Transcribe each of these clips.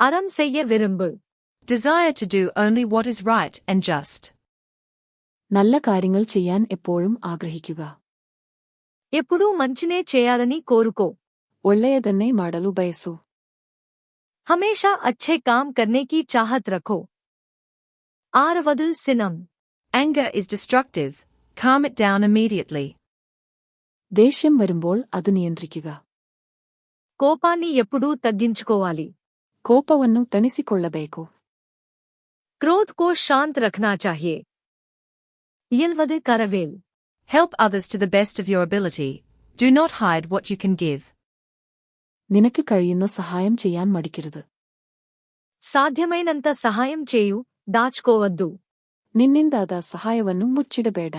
அறம் செய்ய விரும்பு. Desire to do only what is right and just. നല്ല കാര്യങ്ങൾ ചെയ്യാൻ എപ്പോഴും ആഗ്രഹിക്കുക. ఎప్పుడూ మంచినే చేయాలని కోరుకో. ಒಳ್ಳೆಯದನ್ನೇ ಮಾಡಲು ಬಯಸು. हमेशा अच्छे काम करने की चाहत रखो. आरवदु synonym. Anger is destructive. Calm it down immediately. ദേഷ്യം വരുമ്പോൾ അത് നിയന്ത്രിക്കുക. కోపాన్ని ఎప్పుడూ తగ్గించుకోవాలి. ಕೋಪವನ್ನು ತಣಿಸಿಕೊಳ್ಳಬೇಕು. क्रोध को शांत रखना चाहिए. इयल्वदु करवेल. Help others to the best of your ability. Do not hide what you can give. നിനക്ക് കഴിയുന്ന സഹായം ചെയ്യാൻ മടിക്കരുത്. ಸಾಧ್ಯమైనంత సహాయం చేయు, దాచుకోవద్దు. ನಿನ್ನಿಂದಾದ ಸಹಾಯವನ್ನು ಮುಚ್ಚಿಡಬೇಡ.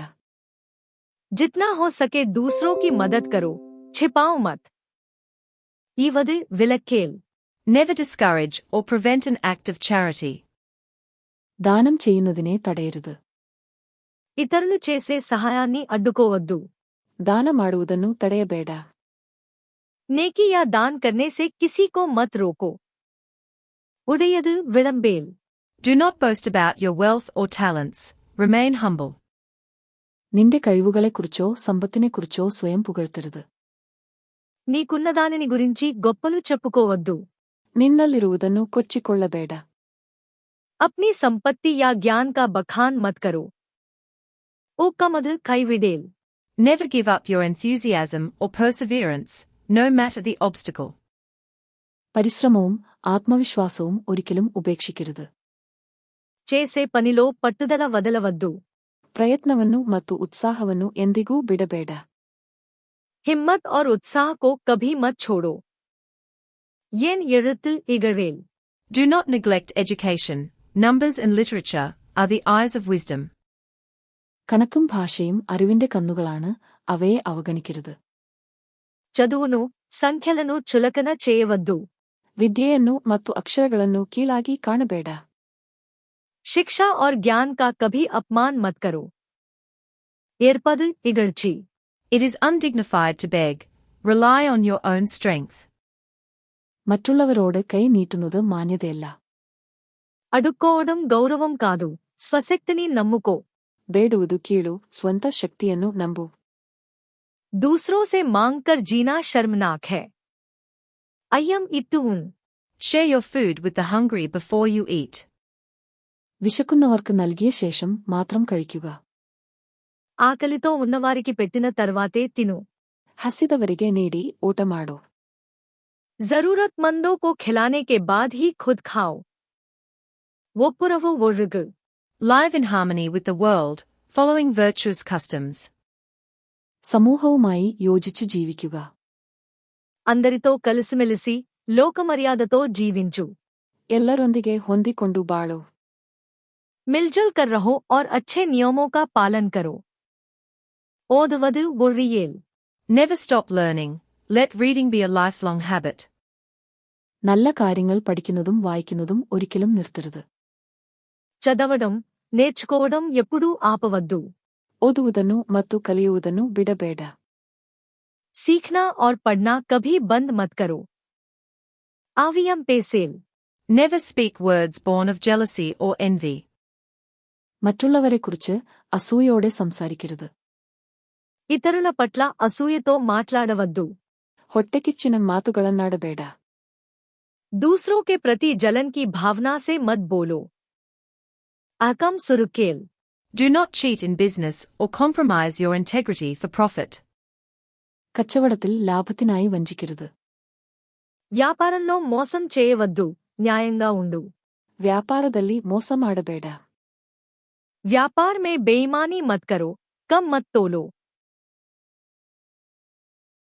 जितना हो सके दूसरों की मदद करो, छिपाओ मत. इवदु विलक्केल. Never discourage or prevent an act of charity. దానం ചെയ്യുന്നതിനെ తడయരുത്. ఇతరులు చేసే సహాయాన్ని అడ్డుకోవద్దు. ದಾನ ಮಾಡುವುದನ್ನು ತಡೆಯಬೇಡ. नेकी या दान करने से किसी को मत रोको. उड़यदु विलंबेल. Do not boast about your wealth or talents. Remain humble. നിന്റെ കഴിവുകളെക്കുറിച്ചോ സമ്പത്തിനെക്കുറിച്ചോ സ്വയം പുകഴ്ത്തരുത്. నీకున్నదానిని గురించి గొప్పలు చెప్పుకోవద్దు. ನಿನ್ನಲ್ಲಿರುವುದನ್ನು ಕೊಚ್ಚಿಕೊಳ್ಳಬೇಡ. अपनी संपत्ति या ज्ञान का बखान मत करो. ओ कमदु कैविडेल. Never give up your enthusiasm or perseverance, no matter the obstacle. പരിശ്രമവും ആത്മവിശ്വാസവും ഒരിക്കലും ഉപേക്ഷിക്കരുത്. చేసే పనిలో పట్టుదల వదలవద్దు. ಪ್ರಯತ್ನವನ್ನು ಮತ್ತು ಉತ್ಸಾಹವನ್ನು ಎಂದಿಗೂ ಬಿಡಬೇಡ. हिम्मत और उत्साह को कभी मत छोड़ो. येन एഴുத்து इगळेल. Do not neglect education. Numbers and literature are the eyes of wisdom. കണക്കും ഭാഷയും അറിവിന്റെ കണ്ണുകളാണ്, അവയെ അവഗണിക്കരുത്. చదువును, సంఖ్యలను చులకన చేయవద్దు. ವಿದ್ಯೆಯನ್ನು ಮತ್ತು ಅಕ್ಷರಗಳನ್ನು ಕೀಳಾಗಿ ಕಾಣಬೇಡ. शिक्षा और ज्ञान का कभी अपमान मत करो. एर्पदु इगழ்చి. It is undignified to beg. Rely on your own strength. മറ്റുള്ളവരോട് കൈ നീട്ടുന്നത് മാന്യതയല്ല. అడుక్కోవడం గౌరవం కాదు, స్వశక్తిని నమ్ముకో. ಬೇಡುವುದು ಕೀಳು, ಸ್ವಂತ ಶಕ್ತಿಯನ್ನು ನಂಬು. दूसरों से मांगकर जीना शर्मनाक है. अय्यम इत्तु उन. Share your food with the hungry before you eat. വിശക്കുന്നവർക്ക് നൽകിയ ശേഷം മാത്രം കഴിക്കുക. ఆకలితో ఉన్నవారికి పెట్టిన తర్వాతే తిను. ಹಸಿದವರಿಗೆ ನೀಡಿ ಊಟ ಮಾಡು. जरूरतमंदों को खिलाने के बाद ही खुद खाओ. ಒಪ್ಪುರವು ಒಳ್ಳುಗು. Live in harmony with the world, following virtuous customs. ಸಮೂಹവുമായി യോജിച്ചു ജീവിക്കുക. అందరితో కలిసిమెలిసి లోకమర్యాదతో జీవించు. ಎಲ್ಲರೊಂದಿಗೆ ಹೊಂದಿಕೊಂಡು ಬಾಳು. मिलजुल कर रहो और अच्छे नियमों का पालन करो. ಓದುವುದು ಒಳ್ಳೆಯೇಲ್. Never stop learning. Let reading be a lifelong habit. നല്ല കാര്യങ്ങൾ പഠിക്കുന്നതും വായിക്കുന്നതും ഒരിക്കലും നിർത്തരുത്. చదవడం, నేర్చుకోవడం ఎప్పుడూ ఆపవద్దు. ಓದುವುದನ್ನು ಮತ್ತು ಕಲಿಯುವುದನ್ನು ಬಿಡಬೇಡ. सीखना और पढ़ना कभी बंद मत करो. आवियम पेसेल. Never speak words born of jealousy or envy. മറ്റുള്ളവരെക്കുറിച്ച് അസൂയോടെ സംസാരിക്കരുത്. ఇతరుల పట్ల అసూయతో మాట్లాడవద్దు. ಹೊಟ್ಟೆಕಿಚ್ಚಿನ ಮಾತುಗಳನ್ನಾಡಬೇಡ. दूसरों के प्रति जलन की भावना से मत बोलो. अकम सुरुकेल. Do not cheat in business or compromise your integrity for profit. കച്ചവടത്തിൽ ലാഭത്തിനായി വഞ്ചിക്കരുത്. వ్యాపారంలో మోసం చేయవద్దు, న్యాయంగా ఉండు. ವ್ಯಾಪಾರದಲ್ಲಿ ಮೋಸ ಮಾಡಬೇಡ. व्यापार में बेईमानी मत करो, कम मत तोलो.